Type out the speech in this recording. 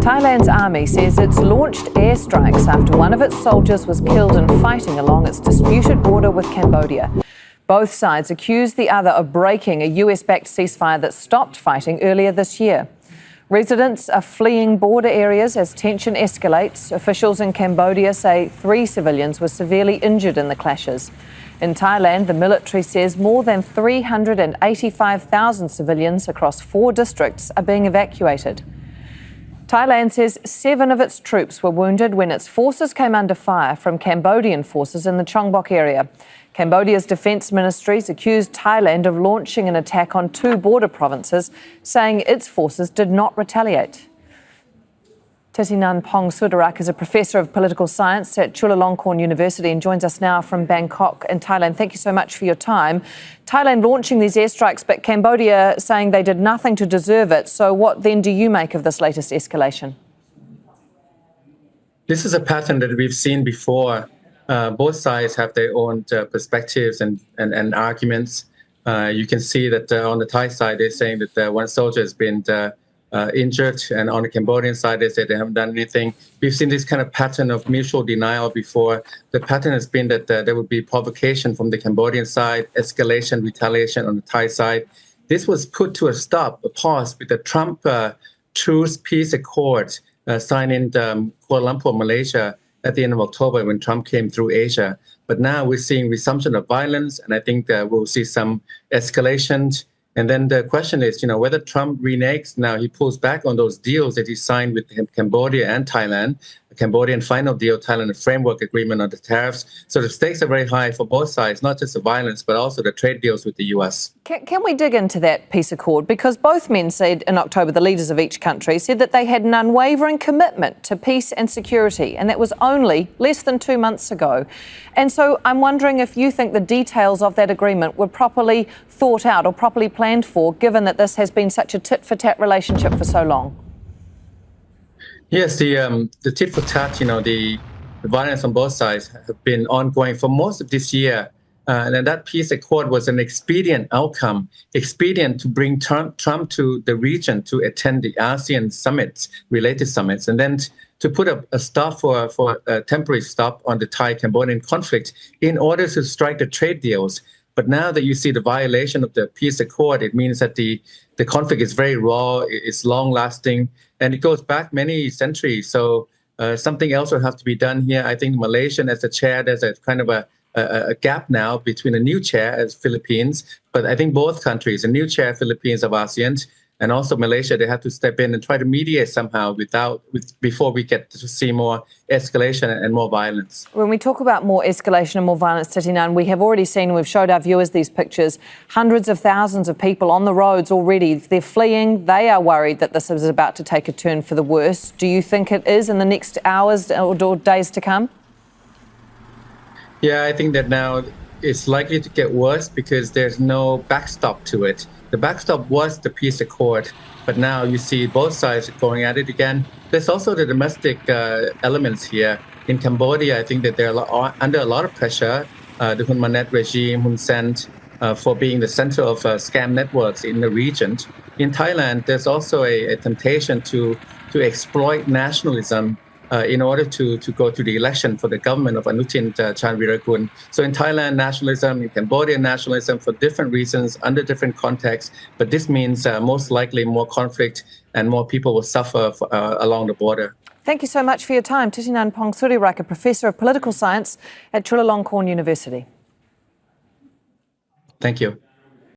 Thailand's army says it's launched airstrikes after one of its soldiers was killed in fighting along its disputed border with Cambodia. Both sides accuse the other of breaking a US-backed ceasefire that stopped fighting earlier this year. Residents are fleeing border areas as tension escalates. Officials in Cambodia say 3 civilians were severely injured in the clashes. In Thailand, the military says more than 385,000 civilians across 4 districts are being evacuated. Thailand says 7 of its troops were wounded when its forces came under fire from Cambodian forces in the Chongbuk area. Cambodia's defence ministries accused Thailand of launching an attack on 2 border provinces, saying its forces did not retaliate. Thitinan Pongsudarak is a professor of political science at Chulalongkorn University and joins us now from Bangkok in Thailand. Thank you so much for your time. Thailand launching these airstrikes, but Cambodia saying they did nothing to deserve it. So what then do you make of this latest escalation? This is a pattern that we've seen before. Both sides have their own perspectives and arguments. You can see that on the Thai side, they're saying that one soldier has been injured, and on the Cambodian side, they say they haven't done anything. We've seen this kind of pattern of mutual denial before. The pattern has been that there would be provocation from the Cambodian side, escalation, retaliation on the Thai side. This was put to a stop, a pause, with the Trump Truce Peace Accord signed in Kuala Lumpur, Malaysia, at the end of October when Trump came through Asia. But now we're seeing resumption of violence, and I think we'll see some escalation. And then the question is, whether Trump reneges now, he pulls back on those deals that he signed with Cambodia and Thailand, the Cambodian final deal, Thailand, a framework agreement on the tariffs. So the stakes are very high for both sides, not just the violence, but also the trade deals with the US. Can we dig into that peace accord? Because both men said in October, the leaders of each country said that they had an unwavering commitment to peace and security, and that was only less than 2 months ago. And so I'm wondering if you think the details of that agreement were properly thought out or properly planned for, given that this has been such a tit-for-tat relationship for so long. Yes, the tit-for-tat, the violence on both sides have been ongoing for most of this year. And that peace accord was an expedient outcome, expedient to bring Trump to the region to attend the ASEAN summits, related summits, and then to put a stop for a temporary stop on the Thai-Cambodian conflict in order to strike the trade deals. But now that you see the violation of the peace accord, it means that the conflict is very raw, it's long-lasting, and it goes back many centuries. So something else will have to be done here. I think Malaysia, as the chair, there's a kind of a gap now between a new chair as Philippines. But I think both countries, a new chair, Philippines of ASEAN, and also Malaysia, they have to step in and try to mediate somehow before we get to see more escalation and more violence. When we talk about more escalation and more violence, Thitinan, we have already seen, we've showed our viewers these pictures, hundreds of thousands of people on the roads already. They're fleeing. They are worried that this is about to take a turn for the worse. Do you think it is in the next hours or days to come? Yeah, I think that now it's likely to get worse because there's no backstop to it. The backstop was the peace accord, but now you see both sides going at it again. There's also the domestic elements here. In Cambodia, I think that they're under a lot of pressure. The Hun Manet regime, Hun Sen, for being the center of scam networks in the region. In Thailand, there's also a temptation to exploit nationalism in order to go to the election for the government of Anutin Chanvirakul. So in Thailand, nationalism, in Cambodia, nationalism for different reasons, under different contexts. But this means most likely more conflict and more people will suffer along the border. Thank you so much for your time. Thitinan Pongsudarak, a professor of political science at Chulalongkorn University. Thank you.